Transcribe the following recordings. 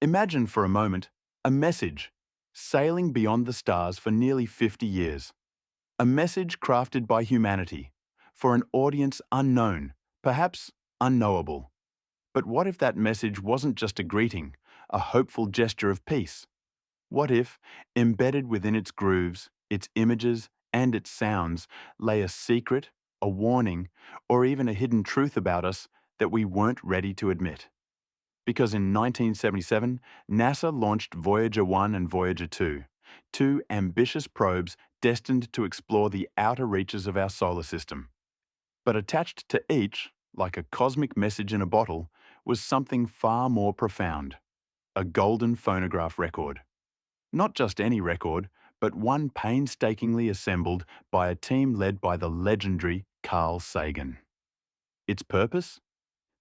Imagine for a moment a message sailing beyond the stars for nearly 50 years. A message crafted by humanity for an audience unknown, perhaps unknowable. But what if that message wasn't just a greeting, a hopeful gesture of peace? What if, embedded within its grooves, its images, and its sounds, lay a secret, a warning, or even a hidden truth about us that we weren't ready to admit? Because in 1977, NASA launched Voyager 1 and Voyager 2, two ambitious probes destined to explore the outer reaches of our solar system. But attached to each, like a cosmic message in a bottle, was something far more profound: a golden phonograph record. Not just any record, but one painstakingly assembled by a team led by the legendary Carl Sagan. Its purpose?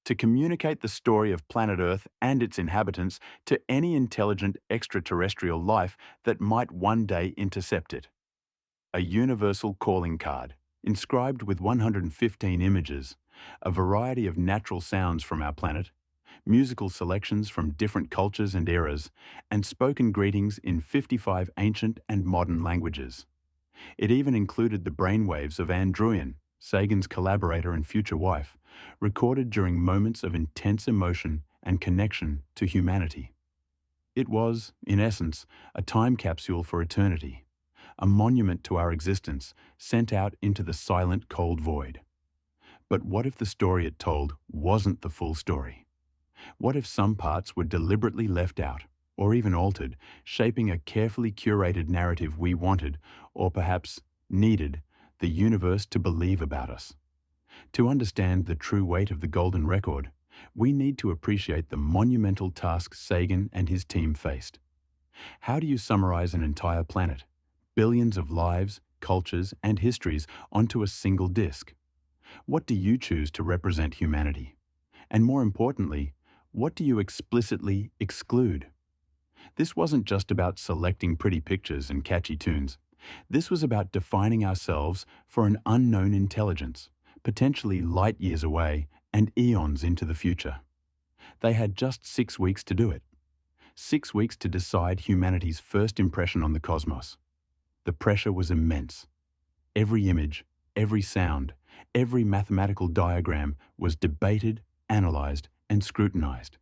To communicate the story of planet Earth and its inhabitants to any intelligent extraterrestrial life that might one day intercept it. A universal calling card, inscribed with 115 images, a variety of natural sounds from our planet, musical selections from different cultures and eras, and spoken greetings in 55 ancient and modern languages. It even included the brainwaves of Ann Druyan, Sagan's collaborator and future wife, recorded during moments of intense emotion and connection to humanity. It was, in essence, a time capsule for eternity, a monument to our existence sent out into the silent, cold void. But what if the story it told wasn't the full story? What if some parts were deliberately left out, or even altered, shaping a carefully curated narrative we wanted, or perhaps needed, the universe to believe about us? To understand the true weight of the golden record, we need to appreciate the monumental task Sagan and his team faced. How do you summarize an entire planet, billions of lives, cultures, and histories onto a single disk? What do you choose to represent humanity? And more importantly, what do you explicitly exclude? This wasn't just about selecting pretty pictures and catchy tunes. This was about defining ourselves for an unknown intelligence, potentially light years away and eons into the future. They had just 6 weeks to do it. 6 weeks to decide humanity's first impression on the cosmos. The pressure was immense. Every image, every sound, every mathematical diagram was debated, analyzed, and scrutinized.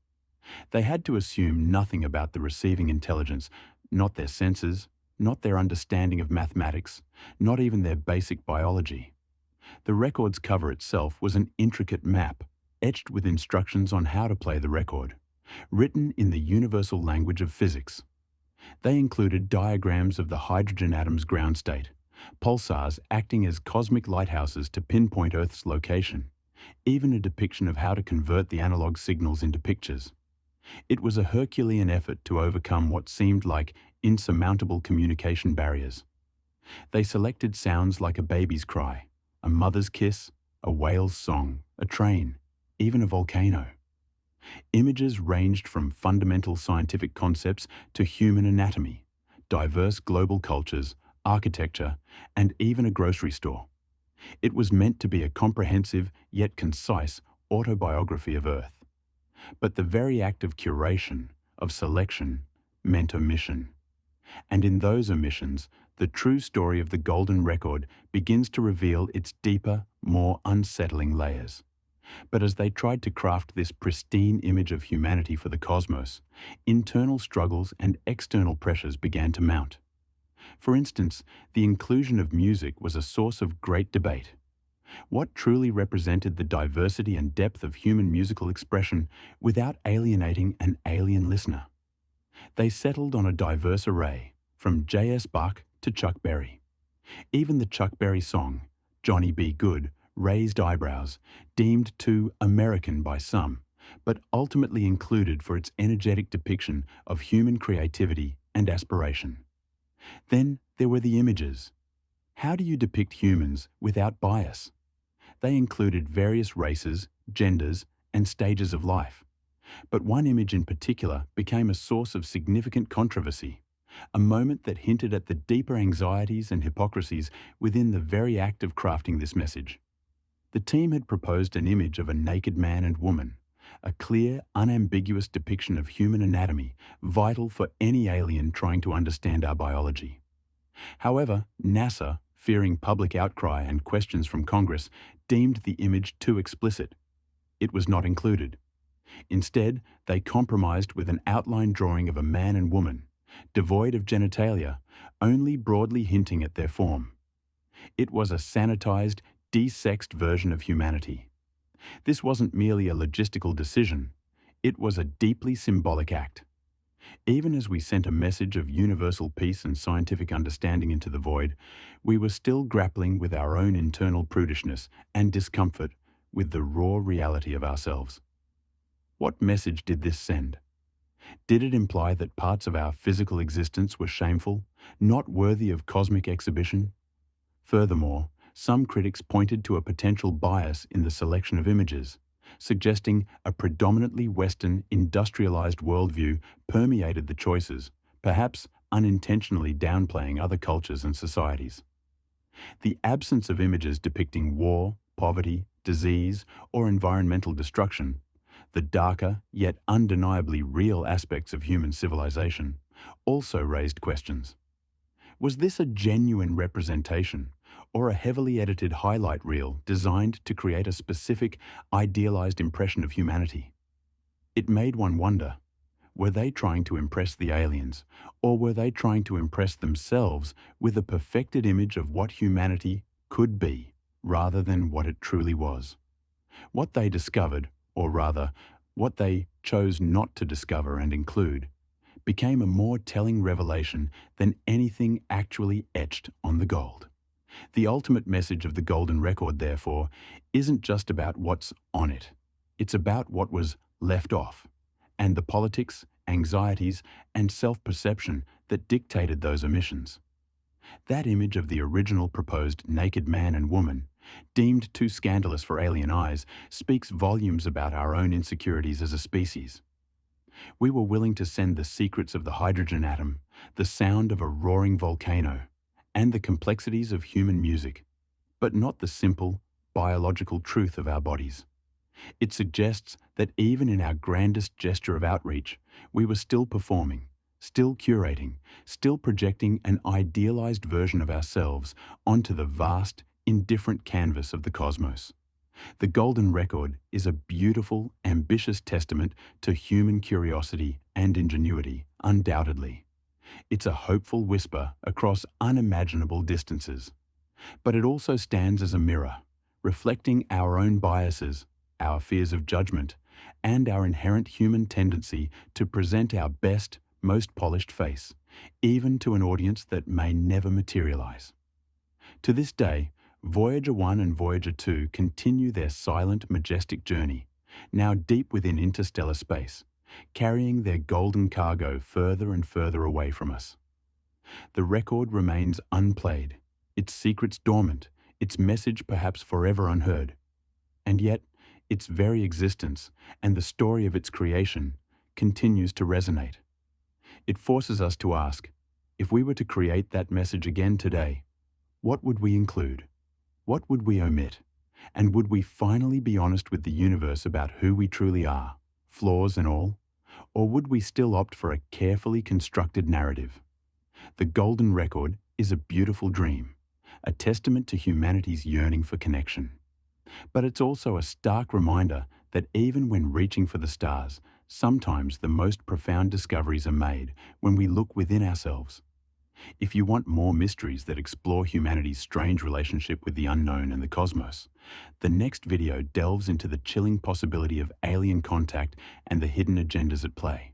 They had to assume nothing about the receiving intelligence, not their senses, not their understanding of mathematics, not even their basic biology. The record's cover itself was an intricate map, etched with instructions on how to play the record, written in the universal language of physics. They included diagrams of the hydrogen atom's ground state, pulsars acting as cosmic lighthouses to pinpoint Earth's location, even a depiction of how to convert the analog signals into pictures. It was a Herculean effort to overcome what seemed like insurmountable communication barriers. They selected sounds like a baby's cry, a mother's kiss, a whale's song, a train, even a volcano. Images ranged from fundamental scientific concepts to human anatomy, diverse global cultures, architecture, and even a grocery store. It was meant to be a comprehensive yet concise autobiography of Earth. But the very act of curation, of selection, meant omission. And in those omissions, the true story of the golden record begins to reveal its deeper, more unsettling layers. But as they tried to craft this pristine image of humanity for the cosmos, internal struggles and external pressures began to mount. For instance, the inclusion of music was a source of great debate. What truly represented the diversity and depth of human musical expression without alienating an alien listener? They settled on a diverse array, from J.S. Bach to Chuck Berry. Even the Chuck Berry song, Johnny Be Good, raised eyebrows, deemed too American by some, but ultimately included for its energetic depiction of human creativity and aspiration. Then there were the images. How do you depict humans without bias? They included various races, genders, and stages of life. But one image in particular became a source of significant controversy, a moment that hinted at the deeper anxieties and hypocrisies within the very act of crafting this message. The team had proposed an image of a naked man and woman, a clear, unambiguous depiction of human anatomy, vital for any alien trying to understand our biology. However, NASA, fearing public outcry and questions from Congress, deemed the image too explicit. It was not included. Instead, they compromised with an outline drawing of a man and woman, devoid of genitalia, only broadly hinting at their form. It was a sanitized, desexed version of humanity. This wasn't merely a logistical decision, it was a deeply symbolic act. Even as we sent a message of universal peace and scientific understanding into the void, we were still grappling with our own internal prudishness and discomfort with the raw reality of ourselves. What message did this send? Did it imply that parts of our physical existence were shameful, not worthy of cosmic exhibition? Furthermore, some critics pointed to a potential bias in the selection of images, suggesting a predominantly Western, industrialized worldview permeated the choices, perhaps unintentionally downplaying other cultures and societies. The absence of images depicting war, poverty, disease, or environmental destruction, the darker yet undeniably real aspects of human civilization, also raised questions. Was this a genuine representation, or a heavily edited highlight reel designed to create a specific, idealized impression of humanity? It made one wonder, were they trying to impress the aliens, or were they trying to impress themselves with a perfected image of what humanity could be, rather than what it truly was? What they discovered, or rather, what they chose not to discover and include, became a more telling revelation than anything actually etched on the gold. The ultimate message of the Golden Record, therefore, isn't just about what's on it. It's about what was left off, and the politics, anxieties, and self-perception that dictated those omissions. That image of the original proposed naked man and woman, deemed too scandalous for alien eyes, speaks volumes about our own insecurities as a species. We were willing to send the secrets of the hydrogen atom, the sound of a roaring volcano, and the complexities of human music, but not the simple, biological truth of our bodies. It suggests that even in our grandest gesture of outreach, we were still performing, still curating, still projecting an idealized version of ourselves onto the vast, indifferent canvas of the cosmos. The Golden Record is a beautiful, ambitious testament to human curiosity and ingenuity, undoubtedly. It's a hopeful whisper across unimaginable distances. But it also stands as a mirror, reflecting our own biases, our fears of judgment, and our inherent human tendency to present our best, most polished face, even to an audience that may never materialize. To this day, Voyager 1 and Voyager 2 continue their silent, majestic journey, now deep within interstellar space, carrying their golden cargo further and further away from us. The record remains unplayed, its secrets dormant, its message perhaps forever unheard. And yet, its very existence and the story of its creation continues to resonate. It forces us to ask, if we were to create that message again today, what would we include? What would we omit? And would we finally be honest with the universe about who we truly are, flaws and all? Or would we still opt for a carefully constructed narrative? The Golden Record is a beautiful dream, a testament to humanity's yearning for connection. But it's also a stark reminder that even when reaching for the stars, sometimes the most profound discoveries are made when we look within ourselves. If you want more mysteries that explore humanity's strange relationship with the unknown and the cosmos, the next video delves into the chilling possibility of alien contact and the hidden agendas at play.